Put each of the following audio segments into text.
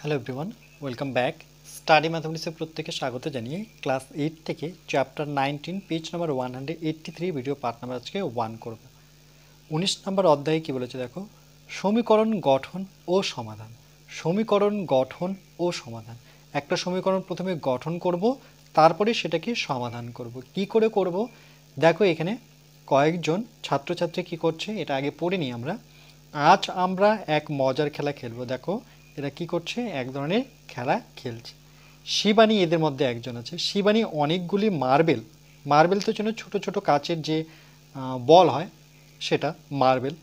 Hello everyone, welcome back. Study ম্যাথমেটিক্সে প্রত্যেকে স্বাগত জানিয়ে ক্লাস 8 থেকে chapter 19 page number 183 video part number আজকে 1 করব। 19 নম্বর অধ্যায়ে কি বলেছে দেখো, সমীকরণ গঠন ও সমাধান। সমীকরণ গঠন ও সমাধান, একটা সমীকরণ প্রথমে গঠন করব, তারপরে সেটাকে সমাধান করব। কি করে করব দেখো, এখানে কয়েকজন ছাত্রছাত্রী কি করছে এটা আগে পড়ে নিই আমরা। আজ আমরা এক মজার খেলা খেলবো। দেখো এরা কি করছে, এক ধরনের খেলা খেলছে। শিবানী এদের মধ্যে একজন আছে। শিবানী অনেকগুলি মার্বেল তো জন্য ছোট ছোট কাচের যে বল হয় সেটা মার্বেল।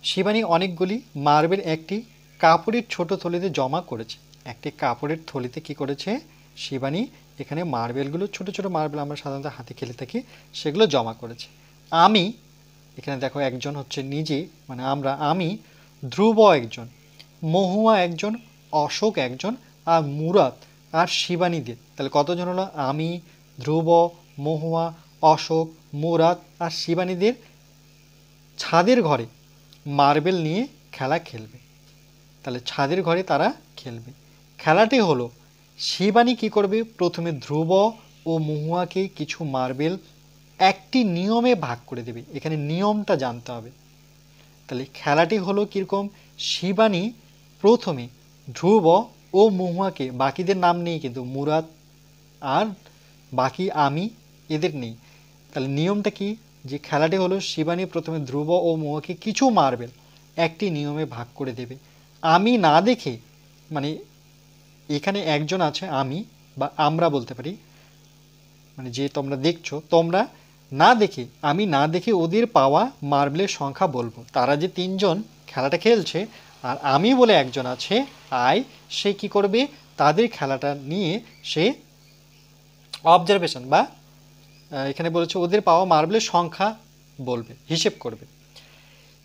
শিবানী অনেকগুলি মার্বেল একটি কাপড়ের ছোট থলিতে জমা করেছে। একটি কাপড়ের থলিতে কি করেছে শিবানী, এখানে মার্বেলগুলো ছোট ছোট মার্বেল আমরা সাধারণত হাতে খেলে থাকি, সেগুলো জমা করেছে। আমি, এখানে দেখো একজন হচ্ছে নিজে, মানে আমি, ধ্রুব একজন, মহুয়া একজন, অশোক একজন, আর মুরাদ আর শিবানীদের, তাহলে কতজন হলো? আমি, ধ্রুব, মহুয়া, অশোক, মুরাদ আর শিবানীদের ছাদের ঘরে মার্বেল নিয়ে খেলা খেলবে। তাহলে ছাদের ঘরে তারা খেলবে। খেলাটি হলো, শিবানী কি করবে, প্রথমে ধ্রুব ও মহুয়াকে কিছু মার্বেল একটি নিয়মে ভাগ করে দেবে। এখানে নিয়মটা জানতে হবে। তাহলে খেলাটি হলো কীরকম, শিবানী প্রথমে ধ্রুব ও মহুয়াকে, বাকিদের নাম নেই কিন্তু, মুরাদ আর বাকি আমি এদের নেই। তাহলে নিয়মটা কি, যে খেলাটি হলো শিবানী প্রথমে ধ্রুব ও মহুয়াকে কিছু মার্বেল একটি নিয়মে ভাগ করে দেবে। আমি না দেখে, মানে এখানে একজন আছে আমি, বা আমরা বলতে পারি, মানে যে তোমরা দেখছো, তোমরা না দেখে, আমি না দেখে ওদের পাওয়া মার্বেলের সংখ্যা বলবো। তারা যে তিনজন খেলাটা খেলছে, আর আমি বলে একজন আছে আই, সে কি করবে, তাদের খেলাটা নিয়ে সে অবজারভেশন বা এখানে বলেছে ওদের পাওয়া মার্বেলের সংখ্যা বলবে, হিসেব করবে।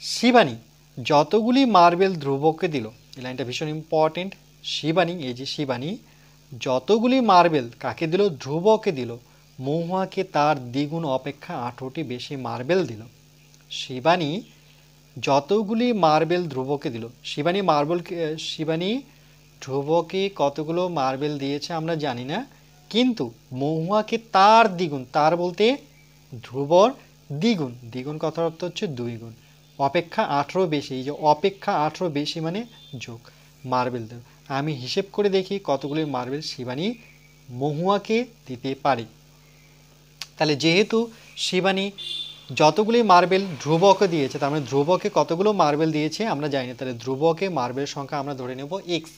শিবানী যতগুলি মার্বেল ধ্রুবকে দিল, এই লাইনটা ভীষণ ইম্পর্টেন্ট। শিবানী, এই যে শিবানী যতগুলি মার্বেল কাকে দিল, ধ্রুবকে দিল, মহুয়াকে তার দ্বিগুণ অপেক্ষা 18টি বেশি মার্বেল দিল। শিবানী যতগুলি মার্বেল ধ্রুবকে দিল, শিবানী ধ্রুবকে কতগুলো মার্বেল দিয়েছে আমরা জানি না, কিন্তু মহুয়াকে তার দ্বিগুণ, তার বলতে ধ্রুবর দ্বিগুণ, দ্বিগুণ কথার অর্থ হচ্ছে 2 গুণ, অপেক্ষা 18 বেশি, এই যে অপেক্ষা 18 বেশি মানে যোগ মার্বেল দেব। আমি হিসেব করে দেখি কতগুলি মার্বেল শিবানী মহুয়াকে দিতে পারে। তাহলে যেহেতু শিবানী যতগুলি মার্বেল ধ্রুবকে দিয়েছে, তার মানে ধ্রুবকে কতগুলো মার্বেল দিয়েছে আমরা জানি না, তাহলে ধ্রুবকে মার্বেল সংখ্যা আমরা ধরে নেব এক্স।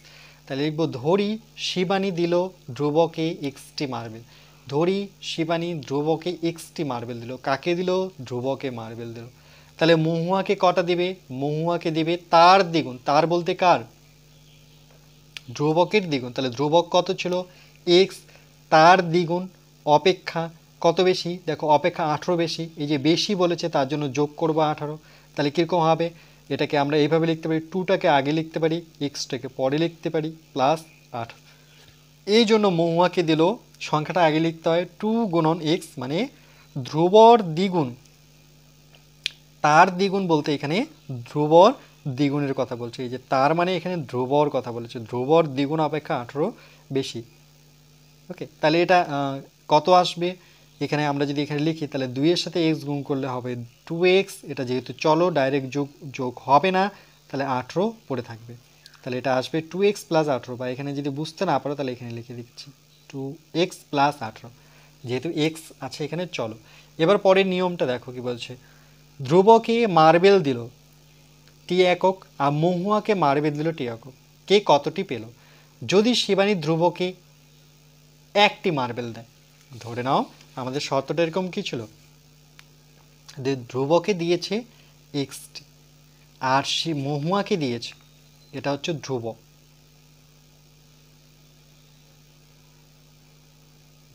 তাহলে লিখব, ধরি শিবানী দিল ধ্রুবকে এক্সটি মার্বেল। ধরি শিবানী ধ্রুবকে এক্সটি মার্বেল দিল। কাকে দিল? ধ্রুবকে মার্বেল দিল। তাহলে মহুয়াকে কটা দিবে? মহুয়াকে দিবে তার দ্বিগুণ, তার বলতে কার? ধ্রুবকের দ্বিগুণ। তাহলে ধ্রুবক কত ছিল? এক্স, তার দ্বিগুণ অপেক্ষা কত বেশি? দেখো অপেক্ষা 18 বেশি, এই যে বেশি বলেছে তার জন্য যোগ করবো 18। তাহলে কীরকম হবে, এটাকে আমরা এইভাবে লিখতে পারি, 2টাকে আগে লিখতে পারি, এক্সটাকে পরে লিখতে পারি, প্লাস 18। এই জন্য মহুয়াকে দিল, সংখ্যাটা আগে লিখতে হয় 2 গুণন এক্স, মানে ধ্রুবর দ্বিগুণ, তার দ্বিগুণ বলতে এখানে ধ্রুবর দ্বিগুণের কথা বলছে। এই যে তার মানে এখানে ধ্রুবর কথা বলেছে, ধ্রুবর দ্বিগুণ অপেক্ষা 18 বেশি। ওকে, তাহলে এটা কত আসবে, এখানে আমরা যদি এখানে লিখি তাহলে 2 এর সাথে x গুণ করলে হবে 2x, এটা যেহেতু চলো ডাইরেক্ট যোগ হবে না, তাহলে 18 পড়ে থাকবে। তাহলে এটা আসবে 2x প্লাস 18, বা এখানে যদি বুঝতে না পারো তাহলে এখানে লিখে দিচ্ছি 2x প্লাস 18, যেহেতু x আছে এখানে। চলো এবার পরের নিয়মটা দেখো কি বলছে, ধ্রুবকে মার্বেল দিল টি একক আর মহুয়াকে মার্বেল দিল টি একক, কে কতটি পেল? যদি শিবানী ধ্রুবকে একটি মার্বেল দেয়, ধরে নাও আমাদের শর্তটা এরকম কি ছিল, ধ্রুবকে দিয়েছে এক্সটি আর সে মহুয়াকে দিয়েছে, এটা হচ্ছে ধ্রুব,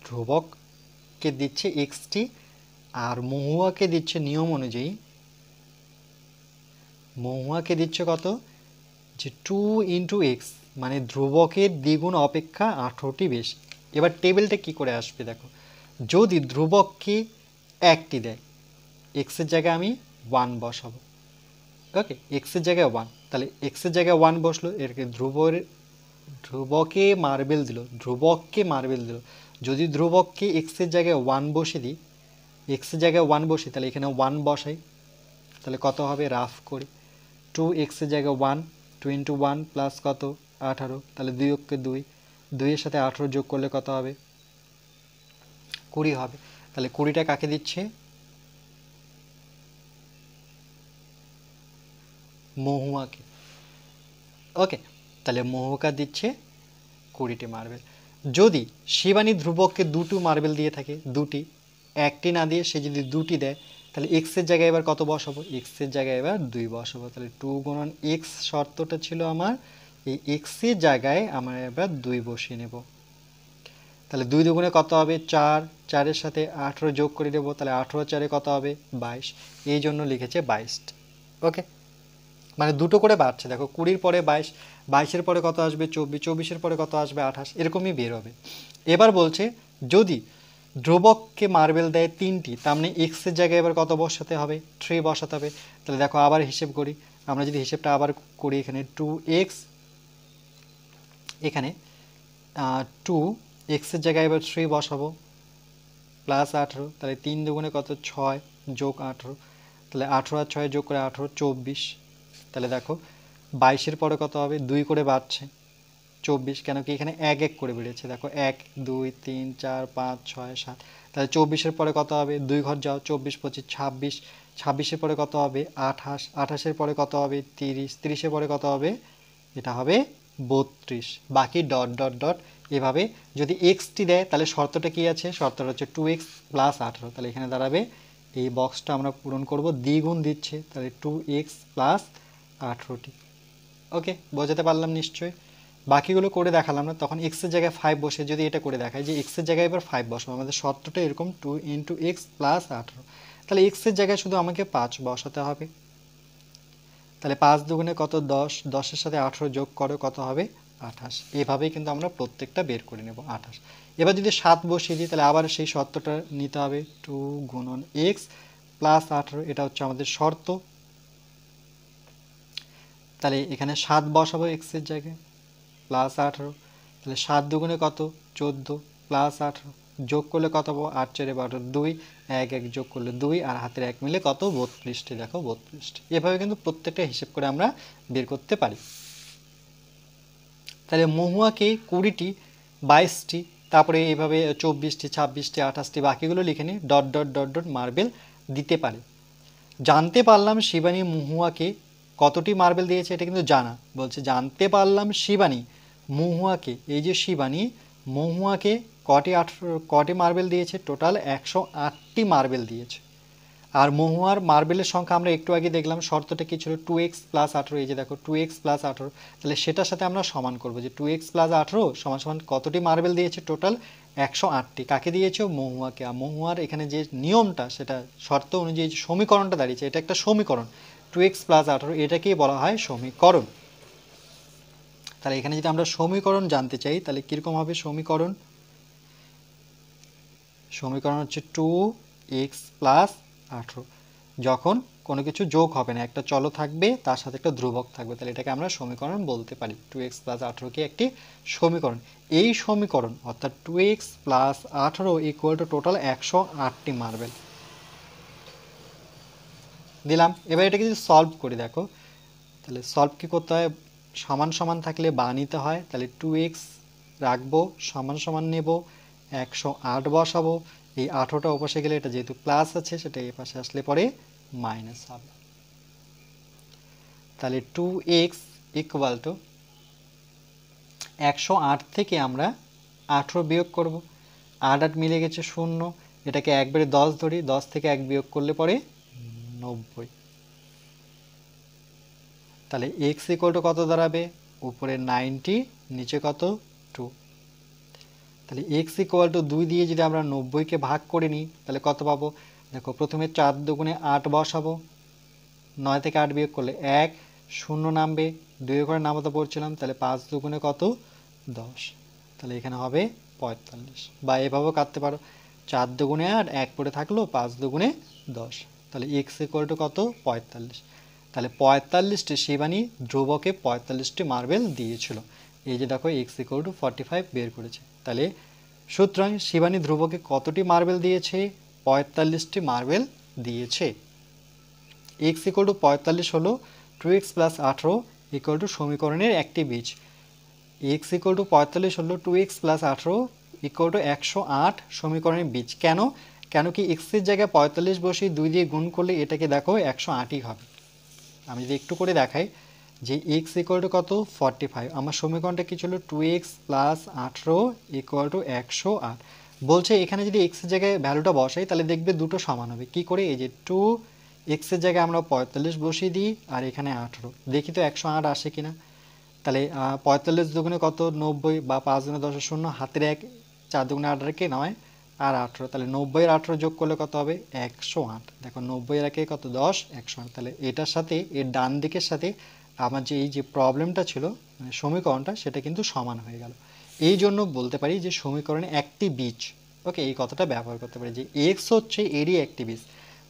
ধ্রুবককে দিচ্ছে এক্সটি আর মহুয়াকে দিচ্ছে নিয়ম অনুযায়ী, মহুয়াকে দিচ্ছে কত, যে 2 ইন্টু এক্স, মানে ধ্রুবকের দ্বিগুণ অপেক্ষা 18টি বেশি। এবার টেবিলটা কি করে আসবে দেখো, যদি ধ্রুবককে একটি দেয়, এক্সের জায়গায় আমি 1 বসাবো, ওকে, এক্সের জায়গায় 1, তাহলে এক্সের জায়গায় 1 বসলো, এরকে ধ্রুবকে মার্বেল দিল, ধ্রুবককে মার্বেল দিল। যদি ধ্রুবককে এক্সের জায়গায় 1 বসে দিই, এক্সের জায়গায় 1 বসি, তাহলে এখানে 1 বসাই, তাহলে কত হবে রাফ করি, 2 এক্সের জায়গায় 1, 2 ইন্টু 1 প্লাস কত 18, তাহলে 2 অক্ষে 2, 2 এর সাথে 18 যোগ করলে কত হবে 20 হবে। তাহলে 20টা কাকে দিচ্ছে, মহুয়াকে। ওকে, তাহলে মহুয়া দিচ্ছে 20টি মার্বেল। যদি শিবানী ধ্রুবককে 2টি মার্বেল দিয়ে থাকে, 2টি, একটি না দিয়ে সে যদি 2টি দেয়, তাহলে এক্সের জায়গায় এবার কত বসাবো, এক্সের জায়গায় এবার 2 বসাবো। তাহলে 2 গুণন এক্স শর্তটা ছিল আমার, এই এক্সের জায়গায় আমার এবার 2 বসিয়ে নেব। তাহলে 2 দুগুণে কত হবে 4, 4-এর সাথে 18 যোগ করে দেবো, তাহলে 18 4-এ কত হবে 22, এই জন্য লিখেছে 22। ওকে, মানে দুটো করে বাড়ছে, দেখো 20-র পরে 22, 22-এর পরে কত আসবে 24, 24-এর পরে কত আসবে 28, এরকমই বের হবে। এবার বলছে যদি ধ্রুবককে মার্বেল দেয় 3টি, তার মানে এক্সের জায়গায় এবার কত বসাতে হবে 3 বসাতে হবে। তাহলে দেখো আবার হিসেব করি, আমরা যদি হিসেবটা আবার করি, এখানে 2x, এখানে 2 এক্সের জায়গায় এবার 3 বসাবো, প্লাস 18, তাহলে 3 দুগুণে কত 6 যোগ 18, তাহলে 18 আর 6 যোগ করে 18, 24। তাহলে দেখো 22-এর পরে কত হবে 2 করে বাড়ছে 24, কেন কি এখানে 1 1 করে বেড়েছে, দেখো 1 2 3 4 5 6 7, তাহলে 24-এর পরে কত হবে 2 ঘর যাও, 24 25 26, 26-এর পরে কত হবে 28, 28-এর পরে কত হবে 30, 30-এর পরে কত হবে, এটা হবে 32, বাকি ডট ডট ডট এভাবে। যদি এক্সটি দেয় তাহলে শর্তটা কি আছে, শর্তটা হচ্ছে 2x প্লাস 18, তাহলে এখানে দাঁড়াবে, এই বক্সটা আমরা পূরণ করব, দ্বিগুণ দিচ্ছে, তাহলে 2x প্লাস 18টি। ওকে, বোঝাতে পারলাম নিশ্চয়ই। বাকিগুলো করে দেখালাম না, তখন এক্সের জায়গায় 5 বসে যদি এটা করে দেখায় যে এক্সের জায়গায় এবার 5 বসাবো, আমাদের শর্তটা এরকম 2 ইন্টু এক্স প্লাস 18, তাহলে এক্সের জায়গায় শুধু আমাকে 5 বসাতে হবে। তাহলে 5 দুগুণে কত 10, 10-এর সাথে 18 যোগ করো কত হবে 28, এভাবেই কিন্তু আমরা প্রত্যেকটা বের করে নেব 28। এবার যদি 7 বসিয়ে দিই, তাহলে আবার সেই শর্তটা নিতে হবে, 2 গুণন এক্স প্লাস 18, এটা হচ্ছে আমাদের শর্ত। তাহলে এখানে 7 বসাবো এক্সের জায়গায়, প্লাস 18, তাহলে 7 দুগুণে কত 14 প্লাস 18, যোগ করলে কত পাবো 8 4 12 2, 1 1 যোগ করলে 2, আর হাতের 1 মিলে কত 32টি, দেখো 32টি। এভাবে কিন্তু প্রত্যেকটা হিসেব করে আমরা বের করতে পারি। তাহলে মহুয়াকে 20টি, 22টি, তারপরে এইভাবে 24টি 26টি 28টি, বাকিগুলো লিখে নিই, dot dot dot dot marble দিতে পারে। জানতে পারলাম শিবানী মহুয়াকে কতটি মার্বেল দিয়েছে, এটা কিন্তু জানা, বলছে জানতে পারলাম শিবানী মহুয়াকে, এই যে শিবানী মহুয়াকে কটি মার্বেল দিয়েছে, টোটাল 108টি মার্বেল দিয়েছে। আর মহুয়ার মার্বেলের সংখ্যা আমরা একটু আগে দেখলাম, শর্তটা কি ছিল 2x প্লাস 18, এই যে দেখো 2x প্লাস 18, তাহলে সেটার সাথে আমরা সমান করব যে 2x প্লাস 18 সমান সমান কতটি মার্বেল দিয়েছে, টোটাল 108টি। কাকে দিয়েছে, মহুয়াকে। আর মহুয়ার এখানে যে নিয়মটা, সেটা শর্ত অনুযায়ী যে সমীকরণটা দাঁড়িয়েছে, এটা একটা সমীকরণ, 2x প্লাস 18, এটাকেই বলা হয় সমীকরণ। তাহলে এখানে যদি আমরা সমীকরণ জানতে চাই, তাহলে কীরকম হবে সমীকরণ, সমীকরণ হচ্ছে 2x প্লাস 18, যখন কোনো কিছু যোগ হবে না, একটা চল থাকবে তার সাথে একটা ধ্রুবক থাকবে, তাহলে এটাকে আমরা সমীকরণ বলতে পারি। 2x প্লাস 18কে একটি সমীকরণ। এই সমীকরণ অর্থাৎ 2x plus 18 equal to total 108টি মার্বেল দিলাম। এবার এটাকে যদি সলভ করি, দেখো তাহলে সলভ কী করতে হয়, সমান সমান থাকলে বা নিতে হয়, তাহলে 2x রাখবো, সমান সমান নেব, 108 বসাবো, এই 18টা ওপাশে গেলে এটা যেহেতু প্লাস আছে সেটা এই পাশে আসলে পরে মাইনাস হবে। তাহলে 2x ইকুয়াল টু 108 থেকে আমরা 18 বিয়োগ করব, 8 8 মিলে গেছে 0, এটাকে একবারে 10 ধরি, 10 থেকে 1 বিয়োগ করলে পরে 90। তাহলে x ইকুয়াল টু কত দাঁড়াবে, উপরে 90, নিচে কত 2। তাহলে x ইকুয়াল টু 2 দিয়ে যদি আমরা 90কে ভাগ করে নিই, তাহলে কত পাবো, দেখো প্রথমে 4 দুগুণে 8 বসাবো, 9 থেকে 8 বিয়োগ করলে 1, 0 নামবে, 2 করে নামাতে পড়ছিলাম, তাহলে 5 দুগুণে কত 10, তাহলে এখানে হবে 45। বা এভাবেও কাটতে পারো, 4 দুগুণে 8, 1 পড়ে থাকলো, 5 দুগুণে 10, তাহলে x ইকুয়াল টু কত 45। তাহলে 45টি শিবানী ধ্রুবকে 45টি মার্বেল দিয়েছিল। এই যে দেখো x = 45 বের করেছে। তাহলে সুতরাং শিবানী ধ্রুবকে কতটি মার্বেল দিয়েছে? 45টি মার্বেল দিয়েছে। x = 45 হলো 2x + 18 সমীকরণের একটি বীজ। x = 45 হলো 2x + 18 108 সমীকরণের বীজ। কেন? কেন কি x এর জায়গায় 45 বসিয়ে 2 দিয়ে গুণ করলে এটাকে দেখো 108ই হবে। আমি যদি একটু করে দেখাই যে x = কত? 45। আমার সমীকরণটা কি ছিল? 2x + 18 108। বলছে এখানে যদি x এর জায়গায় ভ্যালুটা বসাই তাহলে দেখবে দুটো সমান হবে। কি করে? এই যে 2x এর জায়গায় আমরা 45 বসিয়ে দিই আর এখানে 18, দেখি তো 108 আসে কিনা। তাহলে 45 দুগুণে কত? 90, বা 5 গুণে 10 শূন্য, হাতের 1, 4 দুগুণে 18 কে 9 আর 18। তাহলে 90 আর 18 যোগ করলে কত হবে? 108। দেখো 90 আর 1 কত? 10, 108। তাহলে এটার সাথে এর ডান দিকের সাথে আমার যে এই যে প্রবলেমটা ছিল, মানে সমীকরণটা, সেটা কিন্তু সমান হয়ে গেল। এই জন্য বলতে পারি যে সমীকরণে একটি বীজ। ওকে, এই কথাটা ব্যবহার করতে পারি যে x হচ্ছে এরই একটি বীজ,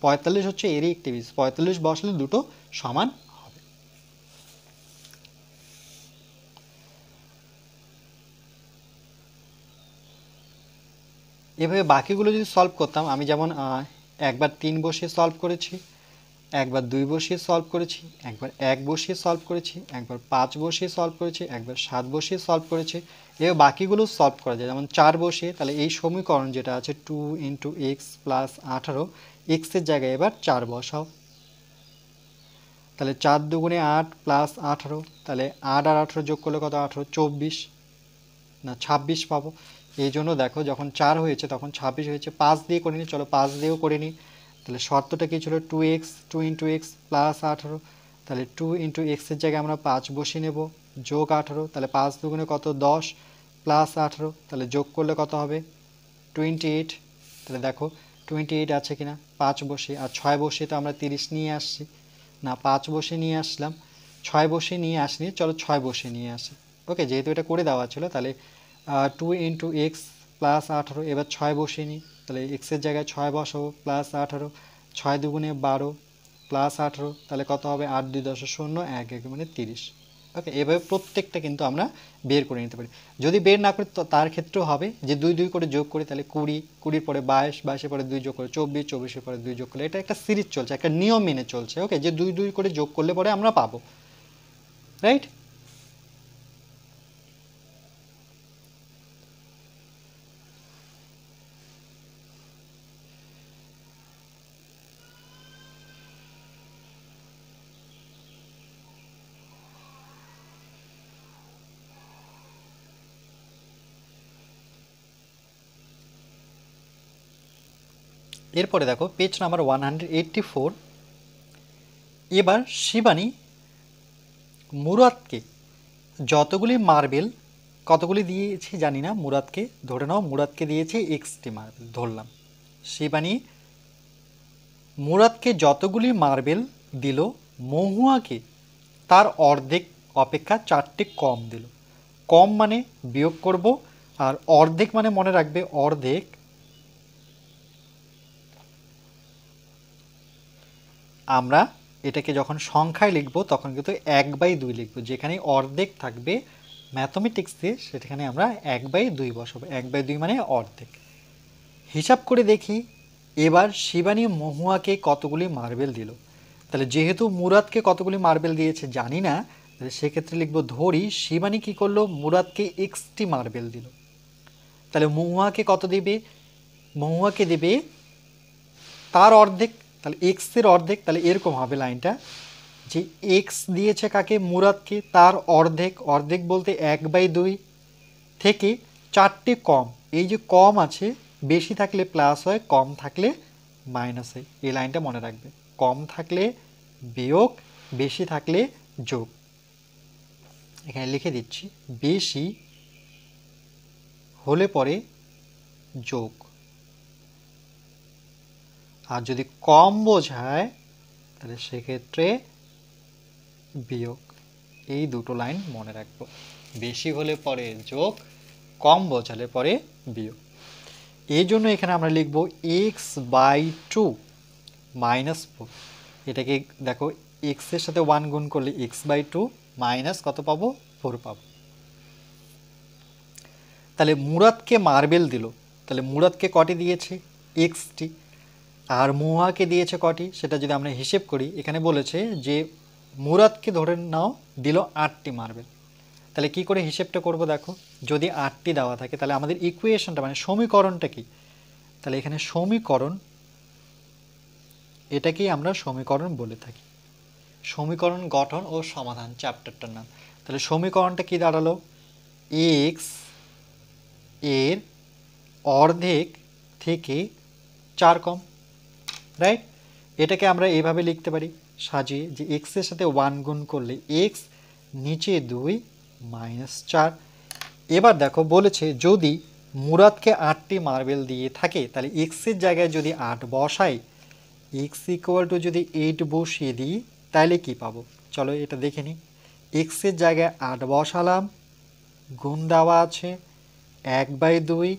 45 হচ্ছে এরই একটি বীজ। 45 বসলে দুটো সমান হবে। এভাবে বাকিগুলো যদি সলভ করতাম, আমি যেমন একবার 3 বসিয়ে সলভ করেছি, একবার 2 বসিয়ে সলভ করেছি, একবার 1 বসিয়ে সলভ করেছি, একবার 5 বসিয়ে সলভ করেছি, একবার 7 বসিয়ে সলভ করেছি। এবার বাকিগুলো সলভ করা যায়, যেমন 4 বসিয়ে, তাহলে এই সমীকরণ যেটা আছে 2 × x + 18, x এর জায়গায় এবার 4 বসাও। তাহলে 4 দুগুণে 8 + 18, তাহলে 8 আর 18 যোগ করলে কত? 18, 24 না 26 পাবো। এই জন্য দেখো যখন 4 হয়েছে তখন 26 হয়েছে। 5 দিয়ে করে নিই, চলো 5 দিয়েও করে নিই। তাহলে শর্তটা কি ছিল? 2x + 18, তাহলে 2 × x এর জায়গায় আমরা 5 বসিয়ে নেব, যোগ 18, তাহলে 5 দুগুণে কত? 10 + 18, তাহলে যোগ করলে কত হবে? 28। তাহলে দেখো 28 আছে কিনা, 5 বসিয়ে, আর 6 বসিয়ে তো আমরা 30 নিয়ে আসছি না, 5 বসিয়ে নিয়ে আসলাম, 6 বসিয়ে নিয়ে আসনি, চলো 6 বসিয়ে নিয়ে আসি। ওকে, যেহেতু এটা করে দেওয়া ছিল, তাহলে 2 × x + 18, এবার 6 বসিয়ে নিই, তাহলে x এর জায়গায় 6 বসাবো, + 18, 6 দুগুণে 12 + 18, তাহলে কত হবে? 8 2 10 0 1 1 মানে 30। ওকে, এভাবে প্রত্যেকটা কিন্তু আমরা বের করে নিতে পারি। যদি বের না করি তো তার ক্ষেত্রেও হবে যে 2 2 করে যোগ করি, তাহলে 20, 20 পরে 22, 22 পরে 2 যোগ করে 24, 24 পরে 2 যোগ করলে, এটা একটা সিরিজ চলছে, একটা নিয়ম মেনে চলছে। ওকে, যে 2 2 করে যোগ করলে পরে আমরা পাবো, রাইট? এরপরে দেখো পেজ নাম্বার 184। এবার শিবানী মুরাদকে যতগুলি মার্বেল, কতগুলি দিয়েছে জানি না, মুরাদকে ধরে নাও মুরাদকে দিয়েছে এক্সটি মার্বেল ধরলাম। শিবানী মুরাদকে যতগুলি মার্বেল দিল, মহুয়াকে তার অর্ধেক অপেক্ষা 4টি কম দিল। কম মানে বিয়োগ করব, আর অর্ধেক মানে মনে রাখবে অর্ধেক আমরা এটাকে যখন সংখ্যায় লিখব তখন কিন্তু 1/2 লিখব। যেখানে অর্ধেক থাকবে ম্যাথমেটিক্সে সেখানে আমরা 1/2 বসাবো। 1/2 মানে অর্ধেক। হিসাব করে দেখি এবার শিবানী মহুয়াকে কতগুলি মার্বেল দিল। তাহলে যেহেতু মুরাদকে কতগুলি মার্বেল দিয়েছে জানি না, তাহলে সেক্ষেত্রে লিখব ধরি শিবানী কি করলো? মুরাদকে এক্সটি মার্বেল দিল। তাহলে মহুয়াকে কত দেবে? মহুয়াকে দেবে তার অর্ধেক, তাহলে এক্স এর অর্ধেক। তাহলে এরকম হবে লাইনটা যে এক্স দিয়েছে কাকে? মুরাদকে, তার অর্ধেক, অর্ধেক বলতে 1/2 থেকে 4টে কম। এই যে কম আছে, বেশি থাকলে প্লাস হয়, কম থাকলে মাইনাস হয়। এই লাইনটা মনে রাখবে, কম থাকলে বিয়োগ, বেশি থাকলে যোগ। এখানে লিখে দিচ্ছি, বেশি হলে পরে যোগ, আর যদি কম বোঝায় তাহলে সেক্ষেত্রে বিয়োগ। এই দুটো লাইন মনে রাখবো, বেশি হলে পরে যোগ, কম বোঝালে পরে বিয়োগ। এই জন্য এখানে আমরা লিখব x/2 - 4। এটাকে দেখো এক্স এর সাথে 1 গুণ করলে x/2 মাইনাস কত পাবো 4 পাবো। তাহলে মুরাদকে মার্বেল দিল, তাহলে মুরাদকে কটি দিয়েছে এক্সটি, আর মহুয়াকে দিয়েছে কটি সেটা যদি আমরা হিসেব করি, এখানে বলেছে যে মুরাদকে ধরে নাও দিল 8টি মার্বেল। তাহলে কি করে হিসেবটা করব দেখো, যদি 8টি দেওয়া থাকে তাহলে আমাদের ইকুয়েশনটা মানে সমীকরণটা কি, তাহলে এখানে সমীকরণ, এটাকেই আমরা সমীকরণ বলে থাকি, সমীকরণ গঠন ও সমাধান চ্যাপ্টারটার নাম। তাহলে সমীকরণটা কি দাঁড়ালো, এক্স এর অর্ধেক থেকে 4 কম, রাইট। এটাকে আমরা এইভাবে লিখতে পারি সাজিয়ে, যে এক্স এর সাথে 1 গুণ করলে এক্স, নিচে 2 মাইনাস 4। এবার দেখো বলেছে যদি মুরাদকে 8টি মার্বেল দিয়ে থাকে তাহলে এক্সের জায়গায় যদি 8 বসাই, এক্স ইকুয়াল টু যদি 8 বসিয়ে দিই তাহলে কি পাবো, চলো এটা দেখে নিই। এক্সের জায়গায় 8 বসালাম, গুণ দেওয়া আছে 1/2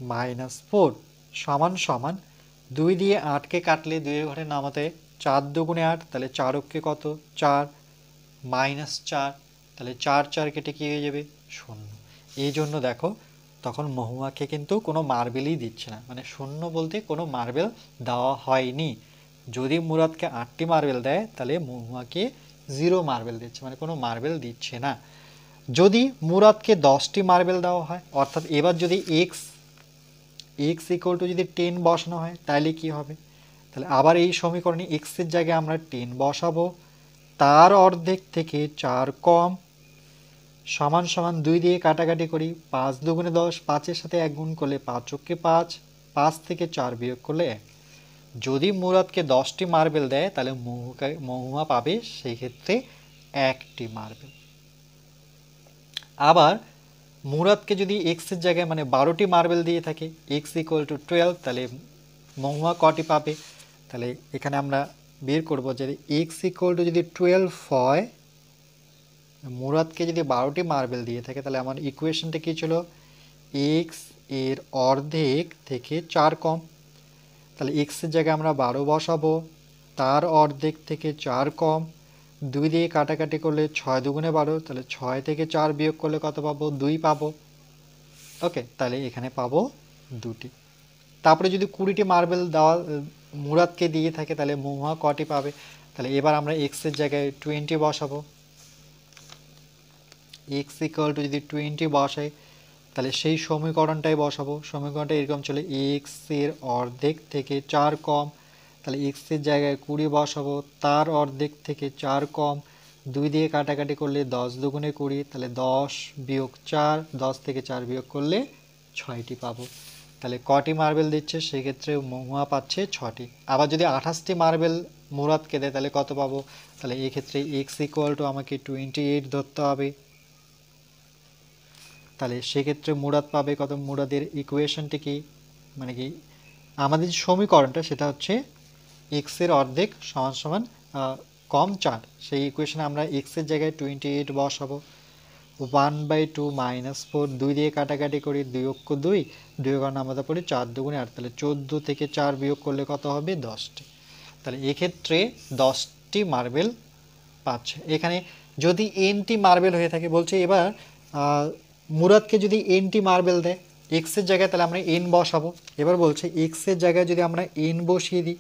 মাইনাস 4 সমান সমান 2 দিয়ে 8কে কাটলে 2 এর ঘরে নামাতে 4 দুগুণে 8, তাহলে 4 অক্ষে কত 4 মাইনাস 4, তাহলে 4 4 কেটে কি হয়ে যাবে 0। এই জন্য দেখো তখন মহুয়াকে কিন্তু কোনো মার্বেলই দিচ্ছে না, মানে 0 বলতে কোনো মার্বেল দেওয়া হয়নি। যদি মুরাদকে 8টি মার্বেল দেয় তাহলে মহুয়াকে 0 মার্বেল দিচ্ছে, মানে কোনো মার্বেল দিচ্ছে না। যদি মুরাদকে 10টি মার্বেল দেওয়া হয়, অর্থাৎ এবার যদি এক্স ইকুয়াল টু যদি 10 বসানো হয় তাহলে কি হবে, তাহলে আবার এই সমীকরণে এক্সের জায়গায় আমরা 10 বসাবো, তার অর্ধেক থেকে 4 কম সমান সমান 2 দিয়ে কাটাকাটি করি, 5 দুগুণে 10, 5-এর সাথে 1 গুণ করলে 5 অক্ষে 5, 5 থেকে 4 বিয়োগ করলে 1। যদি মুরাদকে 10টি মার্বেল দেয় তাহলে মহুয়া পাবে সেই ক্ষেত্রে 1টি মার্বেল। আবার মুরাদকে যদি এক্সের জায়গায় মানে 12টি মার্বেল দিয়ে থাকে, এক্স ইকুয়াল টু 12, তাহলে মহুয়া কটি পাবে, তাহলে এখানে আমরা বের করব যে এক্স ইকুয়াল টু যদি 12 হয়, মুরাদকে যদি 12টি মার্বেল দিয়ে থাকে তাহলে আমার ইকুয়েশনটা কি ছিল, এক্স এর অর্ধেক থেকে 4 কম, তাহলে এক্সের জায়গায় আমরা 12 বসাবো, তার অর্ধেক থেকে 4 কম, 2 দিয়ে কাটাকাটি করলে 6 দুগুণে 12, তাহলে 6 থেকে 4 বিয়োগ করলে কত পাবো 2 পাবো। ওকে, তাহলে এখানে পাবো 2টি। তারপরে যদি 20টি মার্বেল দেওয়া মুরাদকে দিয়ে থাকে তাহলে মহুয়া কটি পাবে, তাহলে এবার আমরা এক্সের জায়গায় 20 বসাবো, এক্স ইকুয়াল টু যদি 20 বসাই তাহলে সেই সমীকরণটাই বসাবো, সমীকরণটা এরকম চলে এক্স এর অর্ধেক থেকে 4 কম, তাহলে এক্স এর জায়গায় 20 বসাবো, তার অর্ধেক থেকে 4 কম, 2 দিয়ে কাটাকাটি করলে 10 দুগুণে 20, তাহলে 10 বিয়োগ 4, 10 থেকে 4 বিয়োগ করলে 6টি পাবো। তাহলে কটি মার্বেল দিচ্ছে, সেক্ষেত্রে মহুয়া পাচ্ছে 6টি। আবার যদি 28টি মার্বেল মুরাদকে দেয় তাহলে কত পাবো, তাহলে এক্ষেত্রে এক্স ইকুয়াল টু আমাকে 28 ধরতে হবে, তাহলে সেক্ষেত্রে মুরাদ পাবে কত, মুরাদের ইকুয়েশনটি কি, মানে কি আমাদের যে সমীকরণটা সেটা হচ্ছে এক্স এর অর্ধেক সমান সমান কম 4, সেই ইকুয়েশনে আমরা এক্স এর জায়গায় 28 বসাবো, 1/2 মাইনাস 4, 2 দিয়ে কাটাকাটি করি, 2 অক্ষ 2, 2 কারণে আমরা পড়ি 4 দুগুণে 8, তাহলে 14 থেকে 4 বিয়োগ করলে কত হবে 10টি, তাহলে এক্ষেত্রে 10টি মার্বেল পাচ্ছে। এখানে যদি এনটি মার্বেল হয়ে থাকে বলছে, এবার মুরাদকে যদি এনটি মার্বেল দেয় এক্সের জায়গায় তাহলে আমরা এন বসাবো, এবার বলছে এক্সের জায়গায় যদি আমরা এন বসিয়ে দিই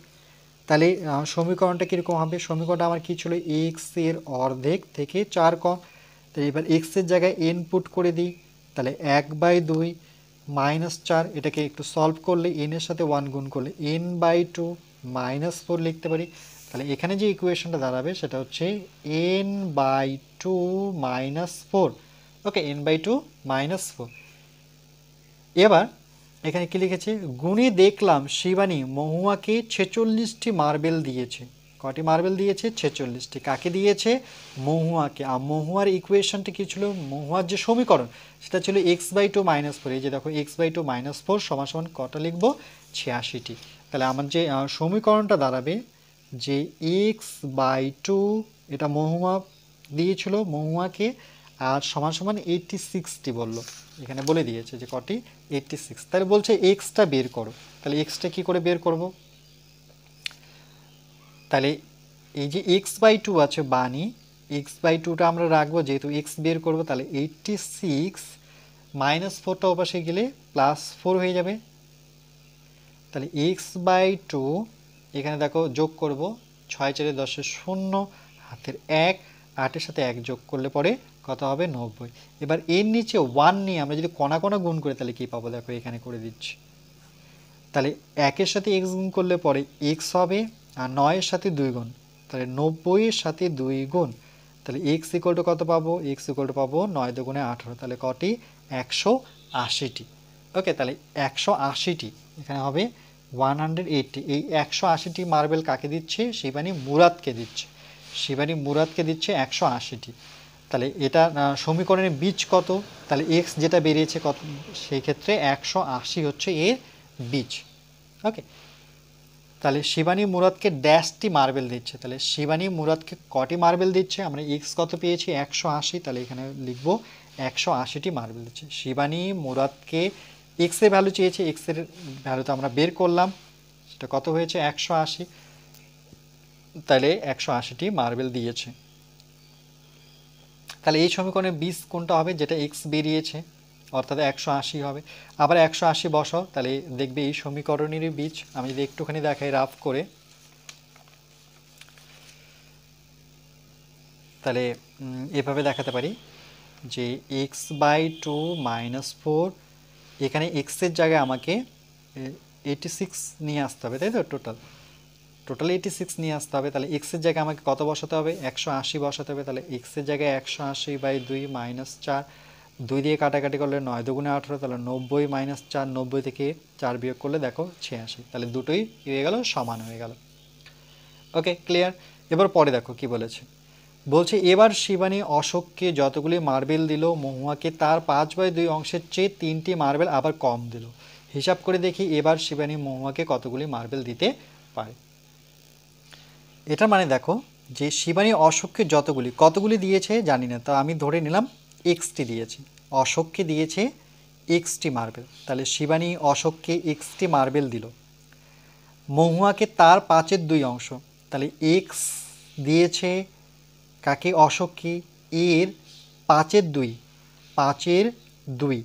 তাহলে সমীকরণটা কীরকম হবে, সমীকরণটা আমার কী ছিল, এক্স এর অর্ধেক থেকে 4 কম, তাহলে এবার এক্সের জায়গায় এন পুট করে দিই, তাহলে 1/2 মাইনাস 4, এটাকে একটু সলভ করলে এন এর সাথে 1 গুণ করলে n/2 মাইনাস 4 লিখতে পারি, তাহলে এখানে যে ইকুয়েশনটা দাঁড়াবে সেটা হচ্ছে n/2 মাইনাস 4। ওকে, n/2 মাইনাস 4। এবার এখানে কি লিখেছে, গুণে দেখলাম শিবানী মহুয়াকে 46টি মার্বেল দিয়েছে, কটি মার্বেল দিয়েছে 46টি, কাকে দিয়েছে মহুয়াকে। আর মহুয়ার ইকুয়েশনটা কি ছিল, মহুয়ার যে সমীকরণ সেটা ছিল x/2 মাইনাস 4, এই যে দেখো x/2 মাইনাস 4 সমান সমান কটা লিখবো 86টি, তাহলে আমার যে সমীকরণটা দাঁড়াবে যে x/2, এটা মহুয়া দিয়েছিল মহুয়াকে, আর সমান সমান 86টি বললো, এখানে বলে দিয়েছে যে কটি 86, তাহলে বলছে এক্সটা বের করো, তাহলে এক্সটা কি করে বের করব, তাহলে এই যে x/2 আছে বানি, x/2টা আমরা রাখবো, যেহেতু x বের করবো, তাহলে 86 -4টা ওপাশে গেলে +4 হয়ে যাবে। তাহলে x/2 এখানে দেখো যোগ করব, 6 4 10 0, হাতের 1, 8-এর সাথে 1 যোগ করলে পরে কত হবে 90। এবার এর নিচে 1 নিয়ে আমরা যদি কণা কণা গুণ করি তাহলে কি পাবো, দেখো এখানে করে দিচ্ছি। তাহলে 1-এর সাথে x গুণ করলে পরে x হবে, আর 9-এর সাথে 2 গুণ, তাহলে 90-এর সাথে 2 গুণ, তাহলে x ইকুয়াল টু কত পাবো, x ইকুয়াল টু পাবো 9 দুগুণে 18, তাহলে কটি 180টি। ওকে, তাহলে 180টি এখানে হবে 180। এই 180টি মার্বেল কাকে দিচ্ছে, শিবানী মুরাদকে দিচ্ছে, শিবানী মুরাদকে দিচ্ছে 180টি। তাহলে এটা সমীকরণের বীজ কত, তাহলে x যেটা বেরিয়েছে কত, সেই ক্ষেত্রে 180 হচ্ছে এর বীজ। ওকে, তাহলে শিবানী মুরাদকে ড্যাশটি মার্বেল দিচ্ছে, তাহলে শিবানী মুরাদকে কটি মার্বেল দিচ্ছে, আমরা x কত পেয়েছি 180, তাহলে এখানে লিখব 180টি মার্বেল দিচ্ছে। শিবানী মুরাদকে x এর ভ্যালু চেয়েছে, x এর ভ্যালু তো আমরা বের করলাম, সেটা কত হয়েছে 180, তাহলে 180টি মার্বেল দিয়েছে। তাহলে এই সমীকরণের বীজ কোনটা হবে, যেটা x বেরিয়েছে, অর্থাৎ 180 হবে। আবার 180 বসাও, তাহলে দেখবে এই সমীকরণেরই বীজ। আমি যদি একটুখানি দেখাই রাফ করে, তাহলে এভাবে দেখাতে পারি যে x/2 -4, এখানে x এর জায়গায় আমাকে 86 নিয়ে আসতে হবে, তাই তো, টোটাল 86 নিয়ে আসতে হবে। তাহলে x এর জায়গায় আমাকে কত বসাতে হবে, 180 বসাতে হবে। তাহলে x এর জায়গায় 180/2 -4, 2 দিয়ে কাটাকাটি করলে 9 দুগুণে 18, তাহলে 90 - 4, 90 থেকে 4 বিয়োগ করলে দেখো 86, তাহলে দুটোই হয়ে গেল, সমান হয়ে গেল। ওকে, ক্লিয়ার। এবার পরে দেখো কি বলেছে, বলছে এবার শিবানী অশোককে যতগুলি মার্বেল দিল, মহুয়াকে তার 5/2 অংশের চেয়ে 3টি মার্বেল আবার কম দিল। হিসাব করে দেখি এবার শিবানী মহুয়াকে কতগুলি মার্বেল দিতে পারে। এটা মানে দেখো যে শিবানী অশোককে কতগুলি দিয়েছে জানি না, তো আমি ধরে নিলাম এক্সটি দিয়েছে, অশোককে দিয়েছে এক্সটি মার্বেল। তাহলে শিবানী অশোককে এক্সটি মার্বেল দিল, মহুয়াকে তার 5/2 অংশ, তাহলে এক্স দিয়েছে কাকে, অশোককে, এর 5/2, 5/2।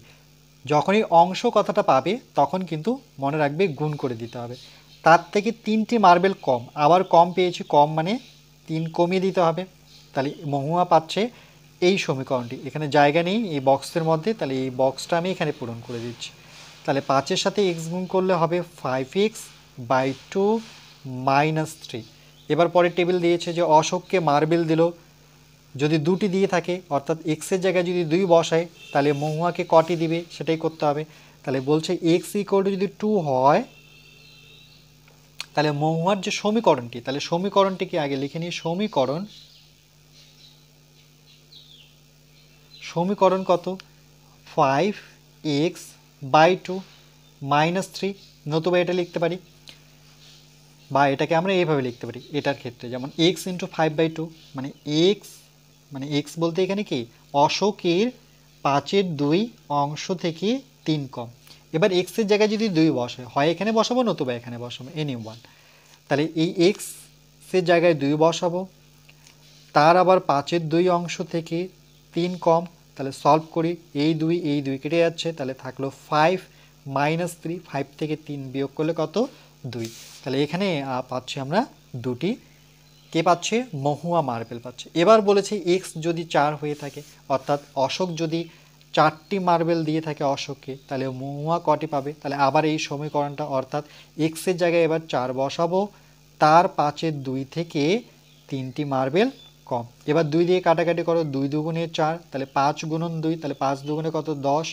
যখনই অংশ কথাটা পাবে তখন কিন্তু মনে রাখবে গুণ করে দিতে হবে। তার থেকে 3টি মার্বেল কম, আবার কম পেয়েছি, কম মানে 3 কমিয়ে দিতে হবে। তাহলে মহুয়া পাচ্ছে এই সমীকরণটি, এখানে জায়গা নেই এই বক্সের মধ্যে, তাহলে এই বক্সটা আমি এখানে পূরণ করে দিচ্ছি। তাহলে 5-এর সাথে x গুণ করলে হবে 5x/2 - 3। এবার পরে টেবিল দিয়েছে যে অশোককে মার্বেল দিল, যদি 2টি দিয়ে থাকে, অর্থাৎ x এর জায়গায় যদি 2 বসায়, তাহলে মহুয়াকে কটি দিবে সেটাই করতে হবে। তাহলে বলছে x = যদি 2 হয়, তাহলে মহুয়ার যে সমীকরণটি, তাহলে সমীকরণটিকে আগে লিখে নিই। সমীকরণ কত, 5x/2 - 3, নতুবা এটা লিখতে পারি, বা এটাকে আমরা এইভাবে লিখতে পারি এটার ক্ষেত্রে, যেমন x × 5/2, মানে x বলতে এখানে কি, অশোকের 5/2 অংশ থেকে 3 কম। এবার x এর জায়গায় যদি 2 বসে, হয় এখানে বসাবো নতুবা এখানে বসাবো, any1। তাহলে এই x এর জায়গায় 2 বসাবো, তার আবার 5/2 অংশ থেকে 3 কম, তাহলে সলভ করি, এই 2 কেটে যাচ্ছে, তাহলে থাকলো 5 - 3, 5 থেকে 3 বিয়োগ করলে কত, 2। তাহলে এখানে পাচ্ছি আমরা 2টি, কে পাচ্ছে, মহুয়া মার্বেল পাচ্ছে। এবার বলেছে এক্স যদি 4 হয়ে থাকে, অর্থাৎ অশোক যদি 4টি মার্বেল দিয়ে থাকে অশোককে, তাহলে মহুয়া কটি পাবে। তাহলে আবার এই সমীকরণটা, অর্থাৎ এক্সের জায়গায় এবার 4 বসাবো, তার 5/2 থেকে 3টি মার্বেল কম। এবার 2 দিয়ে কাটাকাটি করো, 2 দুগুণে 4, তাহলে 5 × 2, তাহলে 5 দুগুণে কত, 10,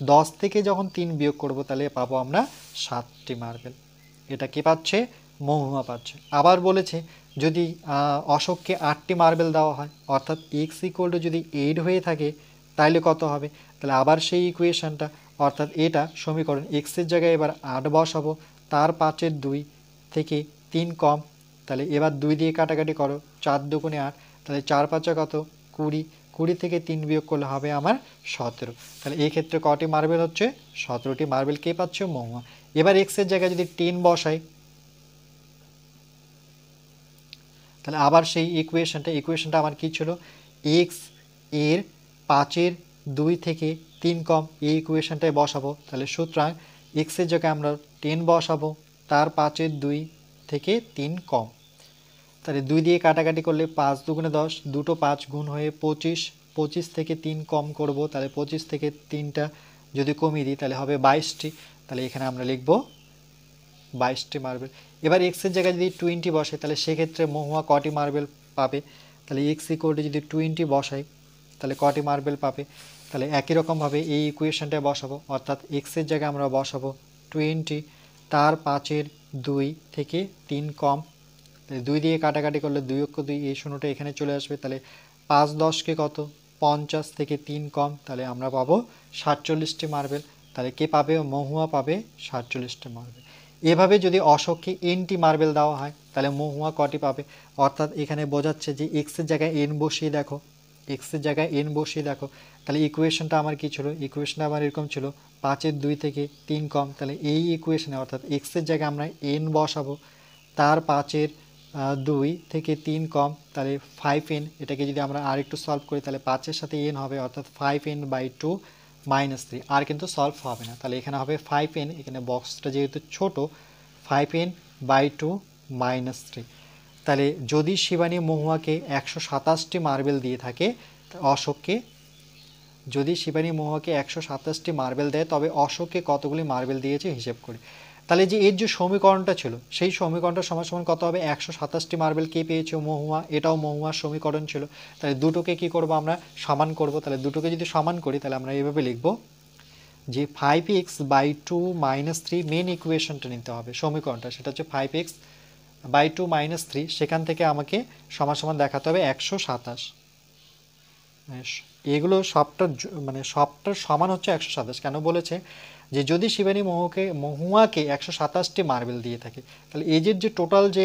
10 থেকে যখন 3 বিয়োগ করব তাহলে পাবো আমরা 7টি মার্বেল। এটা কে পাচ্ছে, মহুয়া পাচ্ছে। আবার বলেছে যদি অশোককে 8টি মার্বেল দেওয়া হয়, অর্থাৎ x = যদি 8 হয়ে থাকে, তাহলে কত হবে, তাহলে আবার সেই ইকুয়েশনটা, অর্থাৎ এটা সমীকরণ, x এর জায়গায় এবার 8 বসাবো, তার 5/2 থেকে 3 কম, তাহলে এবার 2 দিয়ে কাটাকাটি করো, 4 দুগুণে 8, তাহলে 4 5 কত, 20, 20 থেকে 3 বিয়োগ করলে হবে আমার 17। তাহলে এই ক্ষেত্রে কটি মার্বেল হচ্ছে, 17টি মার্বেল কে পাচ্ছে, মহুয়া। এবার x এর জায়গায় যদি 10 বসাই, তাহলে আবার সেই ইকুয়েশনটা আমার কি ছিল, এক্স এর 5/2 থেকে 3 কম, এই ইকুয়েশনটায় বসাবো। তাহলে সুতরাং এক্সের জায়গায় আমরা 10 বসাবো, তার 5/2 থেকে 3 কম। তাহলে 2 দিয়ে কাটাকাটি করলে 5 দুগুণে 10, দুটো 5 গুণ হয়ে 25, 25 থেকে 3 কম করব, তাহলে 25 থেকে 3টা যদি কমিয়ে দিই তাহলে হবে 22টি। তাহলে এখানে আমরা লিখব 22টি মার্বেল। এবার এক্সের জায়গায় যদি 20 বসে তাহলে সেক্ষেত্রে মহুয়া কটি মার্বেল পাবে, তাহলে এক্স ইকুয়াল টু যদি 20 বসাই তাহলে কটি মার্বেল পাবে। তাহলে একই রকমভাবে এই ইকুয়েশনটায় বসাবো, অর্থাৎ এক্সের জায়গায় আমরা বসাবো 20, তার 5/2 থেকে 3 কম। 2 দিয়ে কাটাকাটি করলে 2 অক্ষ 2, এই শূন্যটা এখানে চলে আসবে। তাহলে 5 10কে কত, 50 থেকে 3 কম, তাহলে আমরা পাবো 47টি মার্বেল। তাহলে কে পাবে, মহুয়া পাবে 47টি মার্বেল। এভাবে যদি অশোককে এনটি মার্বেল দেওয়া হয় তাহলে মহুয়া কটি পাবে, অর্থাৎ এখানে বোঝাচ্ছে যে এক্সের জায়গায় এন বসিয়ে দেখো, এক্সের জায়গায় এন বসিয়ে দেখো। তাহলে ইকুয়েশনটা আমার কি ছিল, ইকুয়েশনটা আমার এরকম ছিল 5/2 থেকে 3 কম। তাহলে এই ইকুয়েশনে অর্থাৎ এক্সের জায়গায় আমরা এন বসাবো, তার 5/2 থেকে 3 কম, তাহলে 5n। এটাকে যদি আমরা আর একটু সলভ করি তাহলে 5-এর সাথে n হবে, অর্থাৎ 5n/2 - 3। আর কিন্তু সলভ হবে না, তাহলে এখানে হবে 5n, এখানে বক্সটা যেহেতু ছোট 5n/2 - 3। তাহলে যদি শিবানী মহুয়াকে 127টি মার্বেল দিয়ে থাকে, অশোককে যদি শিবানী মহুয়াকে 127টি মার্বেল দেয় তবে অশোককে কতগুলি মার্বেল দিয়েছে হিসেব করি। তাহলে যে এর যে সমীকরণটা ছিল সেই সমীকরণটা সমান সমান কত হবে, 127টি মার্বেল কে পেয়েছে, মহুয়া, এটাও মহুয়ার সমীকরণ ছিল। তাহলে দুটোকে কি করব, আমরা সমান করব। তাহলে দুটোকে যদি সমান করি তাহলে আমরা এইভাবে লিখব যে 5x/2 - 3 মেন ইকুয়েশনটা নিতে হবে, সমীকরণটা সেটা হচ্ছে 5x/2 - 3, সেখান থেকে আমাকে সমান সমান দেখাতে হবে 127। এগুলো সবটার সমান হচ্ছে 127। কেন বলেছে যে যদি শিবানী মহুয়াকে 127টি মার্বেল দিয়ে থাকে তাহলে এজের যে টোটাল যে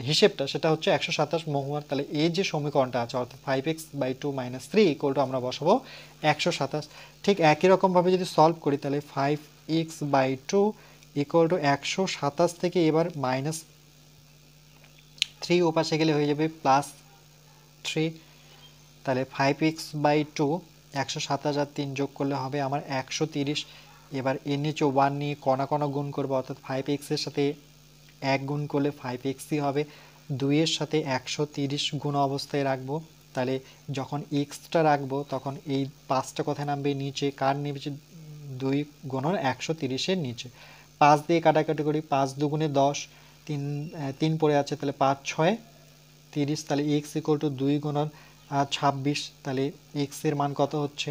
হিসেবটা সেটা হচ্ছে 127 মহুয়ার। তাহলে এই যে সমীকরণটা আছে অর্থাৎ 5x/2 - 3 ইকুয়াল টু আমরা বসাবো 127। ঠিক একই রকমভাবে যদি সলভ করি তাহলে 5x/2 ইকুয়াল টু 127 থেকে এবার -3 ওপাশে গেলে হয়ে যাবে +3। তাহলে 5x/2 127 আর 3 যোগ করলে হবে আমার 130। এবার এর নিচে 1 নিয়ে কণা কণা গুণ করবো, অর্থাৎ 5x এর সাথে 1 গুণ করলে 5xই হবে, 2 এর সাথে 130 গুণ অবস্থায় রাখবো। তাহলে যখন এক্সটা রাখবো তখন এই 5টা কোথায় নামবে, নিচে, কার নিচে, 2 গুণন 130-এর নিচে। 5 দিয়ে কাটাকাটি করি, 5 দুগুণে 10, 3 পড়ে আছে, তাহলে 5 6 30। তাহলে এক্স ইকুয়াল টু 2 গুণন 26। তাহলে এক্স এর মান কত হচ্ছে,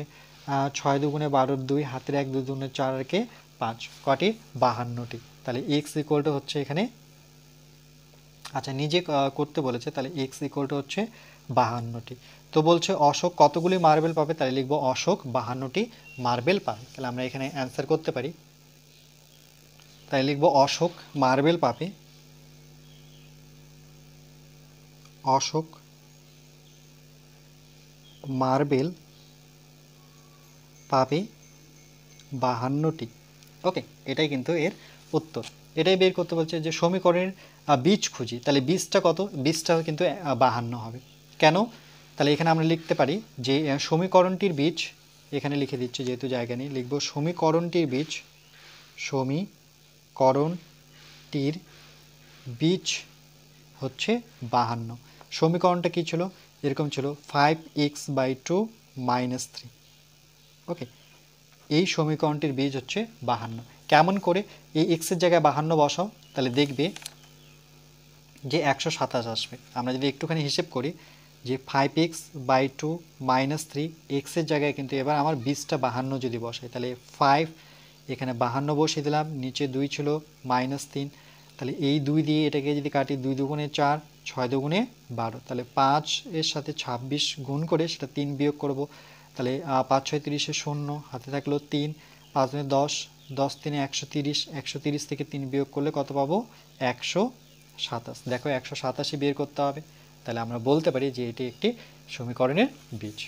6 দুগুণে 12, 2 হাতের 1, 2 দুগুণে 4 আর কে 5, কটি, 52টি। তাহলে এক্স ইকুয়াল টু হচ্ছে এখানে, আচ্ছা নিজে করতে বলেছে, তাহলে এক্স ইকুয়াল টু হচ্ছে 52টি। তো বলছে অশোক কতগুলি মার্বেল পাবে, তাহলে লিখবো অশোক 52টি মার্বেল পাবে। তাহলে আমরা এখানে অ্যান্সার করতে পারি, তাই লিখবো অশোক মার্বেল পাবে, অশোক মার্বেল পাবে 52টি। ওকে, এটাই কিন্তু এর উত্তর। এটাই বের করতে বলছে যে সমীকরণের বীজ খুঁজি, তাহলে বীজটা কত, বীজটা কিন্তু 52 হবে। কেন, তাহলে এখানে আমরা লিখতে পারি যে সমীকরণটির বীজ, এখানে লিখে দিচ্ছি যেহেতু জায়গা নেই, লিখব সমীকরণটির বীজ, সমীকরণটির বীজ হচ্ছে 52। সমীকরণটা কি ছিল, এরকম ছিল 5x/2 - 3। ওকে, এই সমীকরণটির বীজ হচ্ছে 52। কেমন করে, এই এক্সের জায়গায় 52 বসাও, তাহলে দেখবে যে 127 আসবে। আমরা যদি একটুখানি হিসেব করি যে 5x/2 - 3, এক্সের জায়গায় কিন্তু এবার আমার বীজটা 52 যদি বসাই তাহলে 5, এখানে 52 বসিয়ে দিলাম, নিচে 2 ছিল -3, তাহলে এই 2 দিয়ে এটাকে যদি কাটি, 2 দুগুণে 4, 6 দুগুণে 12, তাহলে 5 এর সাথে 26 গুণ করে সেটা 3 বিয়োগ করব। তাহলে 5 6 30 শূন্য, হাতে থাকলো 3, 5 10, 10 3 130, 130 থেকে 3 বিয়োগ করলে কত পাবো, 127। দেখো 187 বের করতে হবে, তাহলে আমরা বলতে পারি যে এটি একটি সমীকরণের বীজ।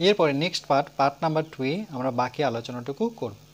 এরপরে নেক্সট পার্ট নাম্বার 2 এ আমরা বাকি আলোচনাটুকু করব।